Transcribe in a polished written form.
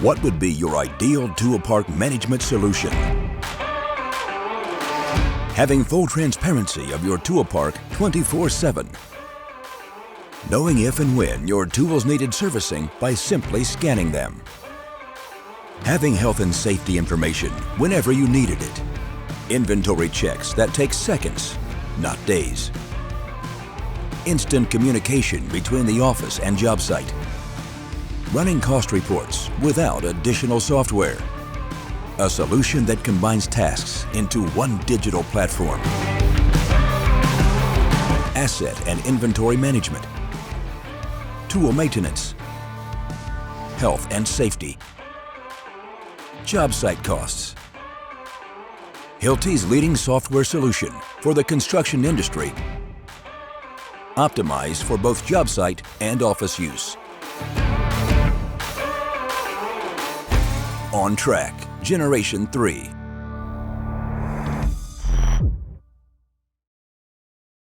What would be your ideal tool park management solution? Having full transparency of your tool park 24/7. Knowing if and when your tools needed servicing by simply scanning them. Having health and safety information whenever you needed it. Inventory checks that take seconds, not days. Instant communication between the office and job site. Running cost reports without additional software. A solution that combines tasks into one digital platform. Asset and inventory management. Tool maintenance. Health and safety. Job site costs. Hilti's leading software solution for the construction industry. Optimized for both job site and office use. On track, Generation 3.